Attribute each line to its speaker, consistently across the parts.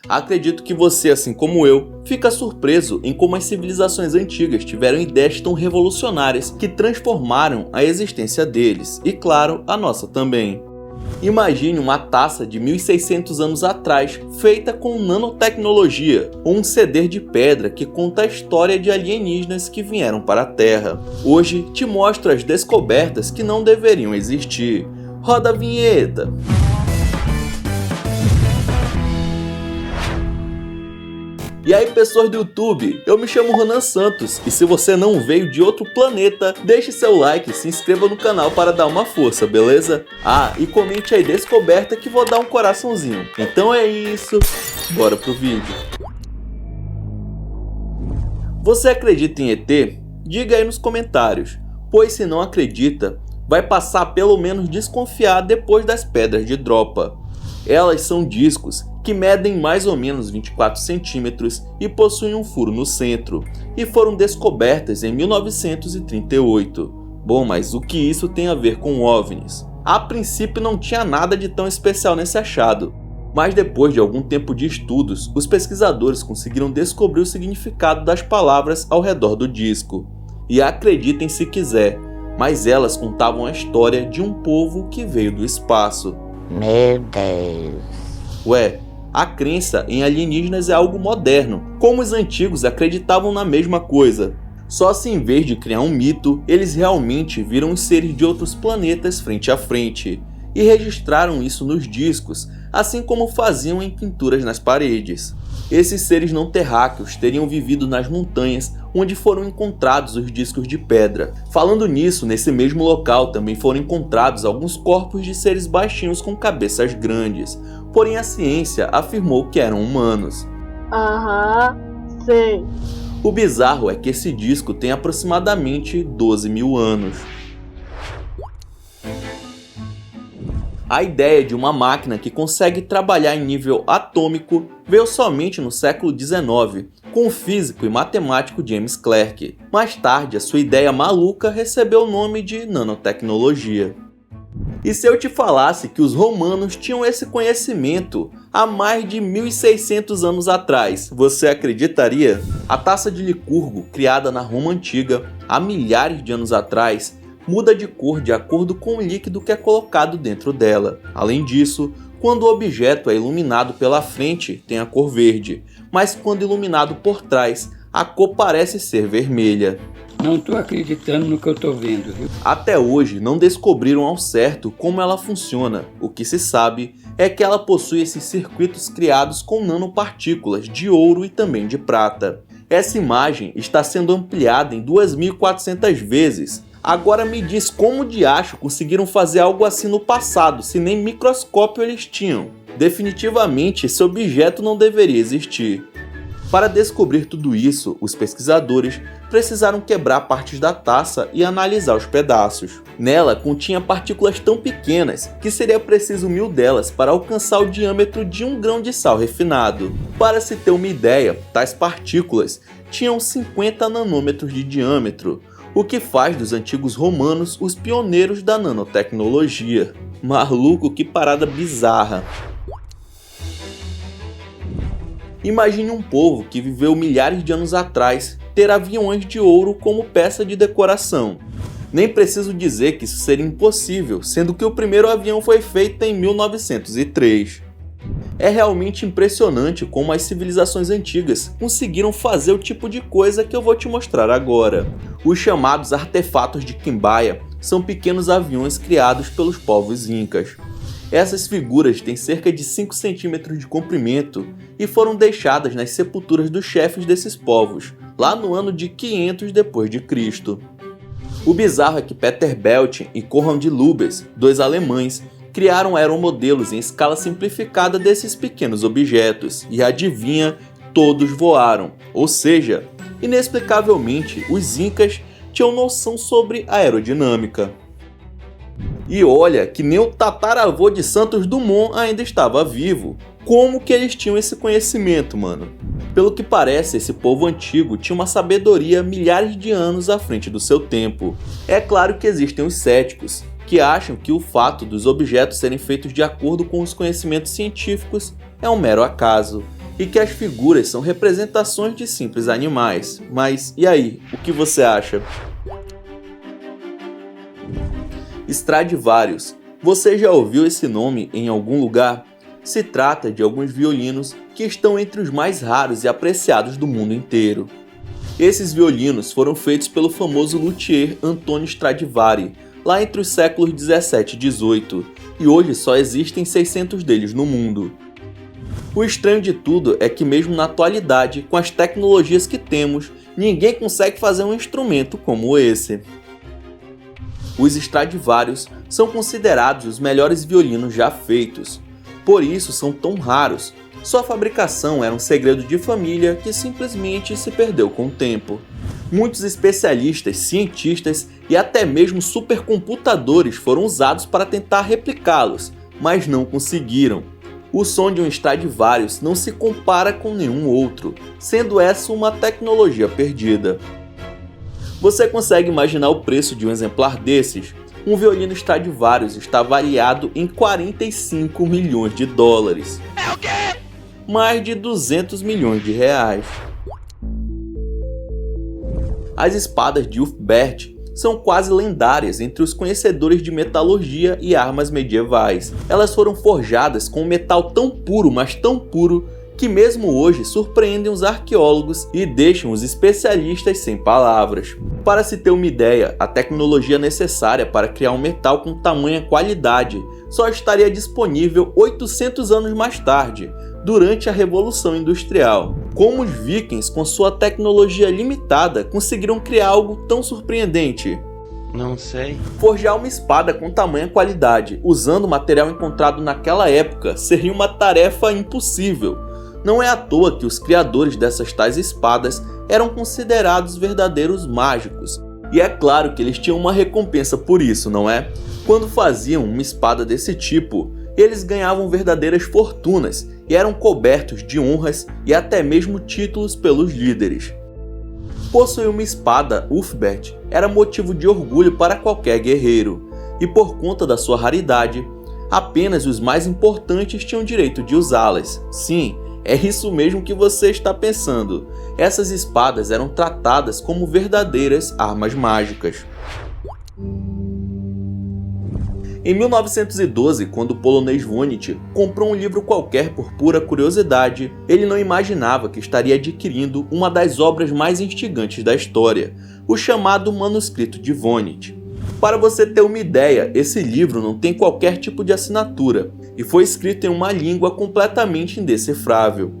Speaker 1: Acredito que você, assim como eu, fica surpreso em como as civilizações antigas tiveram ideias tão revolucionárias que transformaram a existência deles, e claro, a nossa também. Imagine uma taça de 1600 anos atrás, feita com nanotecnologia, ou um ceder de pedra que conta a história de alienígenas que vieram para a Terra. Hoje te mostro as descobertas que não deveriam existir. Roda a vinheta! E aí pessoas do YouTube, eu me chamo Ronan Santos e se você não veio de outro planeta, deixe seu like e se inscreva no canal para dar uma força, beleza? Ah, e comente aí descoberta que vou dar um coraçãozinho. Então é isso, bora pro vídeo. Você acredita em ET? Diga aí nos comentários, pois se não acredita, vai passar pelo menos desconfiar depois das pedras de Dropa. Elas são discos que medem mais ou menos 24 centímetros e possuem um furo no centro, e foram descobertas em 1938. Bom, mas o que isso tem a ver com OVNIs? A princípio não tinha nada de tão especial nesse achado, mas depois de algum tempo de estudos, os pesquisadores conseguiram descobrir o significado das palavras ao redor do disco. E acreditem se quiser, mas elas contavam a história de um povo que veio do espaço.
Speaker 2: Meu Deus.
Speaker 1: Ué, a crença em alienígenas é algo moderno, como os antigos acreditavam na mesma coisa. Só se em vez de criar um mito, eles realmente viram os seres de outros planetas frente a frente, e registraram isso nos discos, assim como faziam em pinturas nas paredes. Esses seres não terráqueos teriam vivido nas montanhas onde foram encontrados os discos de pedra. Falando nisso, nesse mesmo local também foram encontrados alguns corpos de seres baixinhos com cabeças grandes, porém a ciência afirmou que eram humanos.
Speaker 3: Sei.
Speaker 1: O bizarro é que esse disco tem aproximadamente 12 mil anos. A ideia de uma máquina que consegue trabalhar em nível atômico veio somente no século XIX, com o físico e matemático James Clerk. Mais tarde, a sua ideia maluca recebeu o nome de nanotecnologia. E se eu te falasse que os romanos tinham esse conhecimento há mais de 1600 anos atrás, você acreditaria? A taça de Licurgo, criada na Roma Antiga há milhares de anos atrás, muda de cor de acordo com o líquido que é colocado dentro dela. Além disso, quando o objeto é iluminado pela frente, tem a cor verde, mas quando iluminado por trás, a cor parece ser vermelha.
Speaker 2: Não estou acreditando no que eu estou vendo, viu?
Speaker 1: Até hoje não descobriram ao certo como ela funciona. O que se sabe é que ela possui esses circuitos criados com nanopartículas de ouro e também de prata. Essa imagem está sendo ampliada em 2.400 vezes. Agora me diz como de acho conseguiram fazer algo assim no passado, se nem microscópio eles tinham. Definitivamente esse objeto não deveria existir. Para descobrir tudo isso, os pesquisadores precisaram quebrar partes da taça e analisar os pedaços. Nela continha partículas tão pequenas que seria preciso 1000 delas para alcançar o diâmetro de 1 grão de sal refinado. Para se ter uma ideia, tais partículas tinham 50 nanômetros de diâmetro, o que faz dos antigos romanos os pioneiros da nanotecnologia. Maluco, que parada bizarra! Imagine um povo que viveu milhares de anos atrás ter aviões de ouro como peça de decoração. Nem preciso dizer que isso seria impossível, sendo que o primeiro avião foi feito em 1903. É realmente impressionante como as civilizações antigas conseguiram fazer o tipo de coisa que eu vou te mostrar agora. Os chamados artefatos de Quimbaya são pequenos aviões criados pelos povos incas. Essas figuras têm cerca de 5 centímetros de comprimento e foram deixadas nas sepulturas dos chefes desses povos, lá no ano de 500 d.C. O bizarro é que Peter Belting e Conrad Loubes, dois alemães, criaram aeromodelos em escala simplificada desses pequenos objetos, e adivinha, todos voaram. Ou seja, inexplicavelmente, os incas tinham noção sobre aerodinâmica. E olha que nem o tataravô de Santos Dumont ainda estava vivo. Como que eles tinham esse conhecimento, mano? Pelo que parece, esse povo antigo tinha uma sabedoria milhares de anos à frente do seu tempo. É claro que existem os céticos, que acham que o fato dos objetos serem feitos de acordo com os conhecimentos científicos é um mero acaso. e que as figuras são representações de simples animais. Mas e aí, o que você acha? Stradivarius. Você já ouviu esse nome em algum lugar? Se trata de alguns violinos que estão entre os mais raros e apreciados do mundo inteiro. Esses violinos foram feitos pelo famoso luthier Antonio Stradivari, lá entre os séculos 17 e 18, e hoje só existem 600 deles no mundo. O estranho de tudo é que mesmo na atualidade, com as tecnologias que temos, ninguém consegue fazer um instrumento como esse. Os Stradivarius são considerados os melhores violinos já feitos, por isso são tão raros. Sua fabricação era um segredo de família que simplesmente se perdeu com o tempo. Muitos especialistas, cientistas e até mesmo supercomputadores foram usados para tentar replicá-los, mas não conseguiram. O som de um Stradivarius não se compara com nenhum outro, sendo essa uma tecnologia perdida. Você consegue imaginar o preço de um exemplar desses? Um violino Stradivarius está avaliado em 45 milhões de dólares. É o quê? Mais de 200 milhões de reais. As espadas de Ulfbert são quase lendárias entre os conhecedores de metalurgia e armas medievais. Elas foram forjadas com um metal tão puro, mas tão puro, que mesmo hoje surpreendem os arqueólogos e deixam os especialistas sem palavras. Para se ter uma ideia, a tecnologia necessária para criar um metal com tamanha qualidade só estaria disponível 800 anos mais tarde, durante a Revolução Industrial. Como os vikings, com sua tecnologia limitada, conseguiram criar algo tão surpreendente?
Speaker 2: Não sei.
Speaker 1: Forjar uma espada com tamanha qualidade, usando o material encontrado naquela época, seria uma tarefa impossível. Não é à toa que os criadores dessas tais espadas eram considerados verdadeiros mágicos. E é claro que eles tinham uma recompensa por isso, não é? Quando faziam uma espada desse tipo, eles ganhavam verdadeiras fortunas e eram cobertos de honras e até mesmo títulos pelos líderes. Possuir uma espada Ulfbert era motivo de orgulho para qualquer guerreiro, e por conta da sua raridade, apenas os mais importantes tinham direito de usá-las. Sim, é isso mesmo que você está pensando. Essas espadas eram tratadas como verdadeiras armas mágicas. Em 1912, quando o polonês Vonit comprou um livro qualquer por pura curiosidade, ele não imaginava que estaria adquirindo uma das obras mais instigantes da história, o chamado Manuscrito de Vonit. Para você ter uma ideia, esse livro não tem qualquer tipo de assinatura e foi escrito em uma língua completamente indecifrável.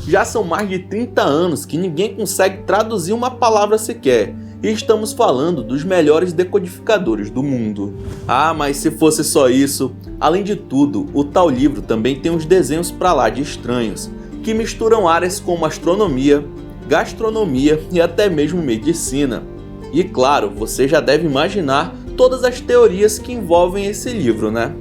Speaker 1: Já são mais de 30 anos que ninguém consegue traduzir uma palavra sequer, e estamos falando dos melhores decodificadores do mundo. Ah, mas se fosse só isso, além de tudo, o tal livro também tem uns desenhos pra lá de estranhos, que misturam áreas como astronomia, gastronomia e até mesmo medicina. E claro, você já deve imaginar todas as teorias que envolvem esse livro, né?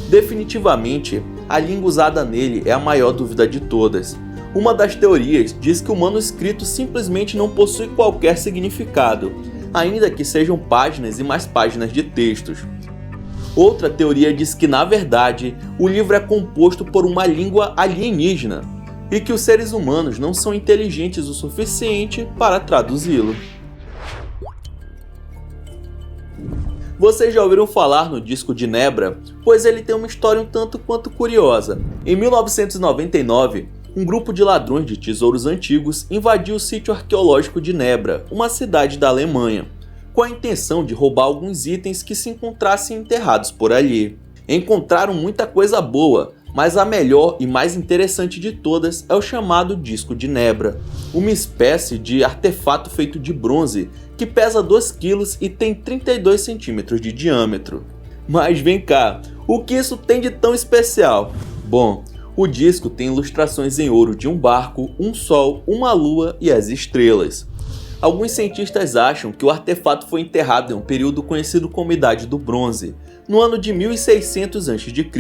Speaker 1: Definitivamente, a língua usada nele é a maior dúvida de todas. Uma das teorias diz que o manuscrito simplesmente não possui qualquer significado, ainda que sejam páginas e mais páginas de textos. Outra teoria diz que, na verdade, o livro é composto por uma língua alienígena e que os seres humanos não são inteligentes o suficiente para traduzi-lo. Vocês já ouviram falar no disco de Nebra? Pois ele tem uma história um tanto quanto curiosa. Em 1999, um grupo de ladrões de tesouros antigos invadiu o sítio arqueológico de Nebra, uma cidade da Alemanha, com a intenção de roubar alguns itens que se encontrassem enterrados por ali. Encontraram muita coisa boa, mas a melhor e mais interessante de todas é o chamado Disco de Nebra, uma espécie de artefato feito de bronze que pesa 2 kg e tem 32 centímetros de diâmetro. Mas vem cá, o que isso tem de tão especial? Bom, o disco tem ilustrações em ouro de um barco, um sol, uma lua e as estrelas. Alguns cientistas acham que o artefato foi enterrado em um período conhecido como Idade do Bronze, no ano de 1600 a.C.,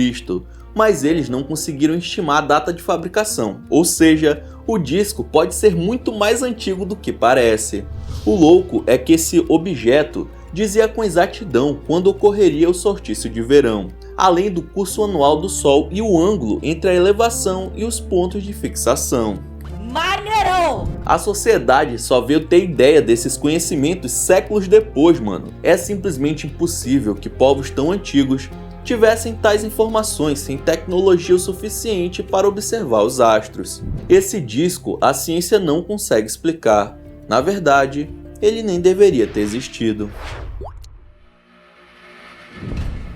Speaker 1: mas eles não conseguiram estimar a data de fabricação, ou seja, o disco pode ser muito mais antigo do que parece. O louco é que esse objeto dizia com exatidão quando ocorreria o solstício de verão, além do curso anual do Sol e o ângulo entre a elevação e os pontos de fixação.
Speaker 3: Maneiro!
Speaker 1: A sociedade só veio ter ideia desses conhecimentos séculos depois, mano. É simplesmente impossível que povos tão antigos tivessem tais informações sem tecnologia o suficiente para observar os astros. Esse disco a ciência não consegue explicar. Na verdade, ele nem deveria ter existido.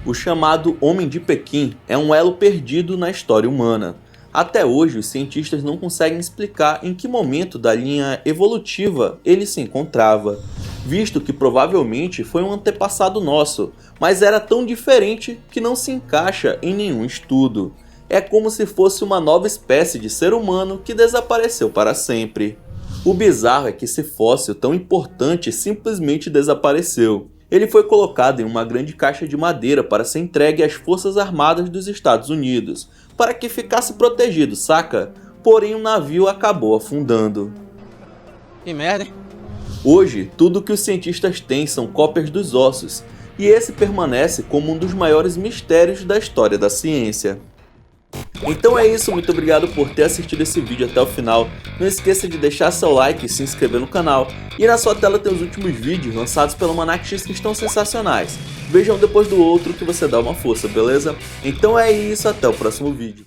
Speaker 1: O chamado Homem de Pequim é um elo perdido na história humana. Até hoje, os cientistas não conseguem explicar em que momento da linha evolutiva ele se encontrava, visto que provavelmente foi um antepassado nosso, mas era tão diferente que não se encaixa em nenhum estudo. É como se fosse uma nova espécie de ser humano que desapareceu para sempre. O bizarro é que esse fóssil tão importante simplesmente desapareceu. Ele foi colocado em uma grande caixa de madeira para ser entregue às Forças Armadas dos Estados Unidos, para que ficasse protegido, saca? Porém o navio acabou afundando.
Speaker 4: Que merda, hein?
Speaker 1: Hoje, tudo que os cientistas têm são cópias dos ossos, e esse permanece como um dos maiores mistérios da história da ciência. Então é isso, muito obrigado por ter assistido esse vídeo até o final. Não esqueça de deixar seu like e se inscrever no canal. E na sua tela tem os últimos vídeos lançados pelo Almanac X que estão sensacionais. Veja um depois do outro que você dá uma força, beleza? Então é isso, até o próximo vídeo.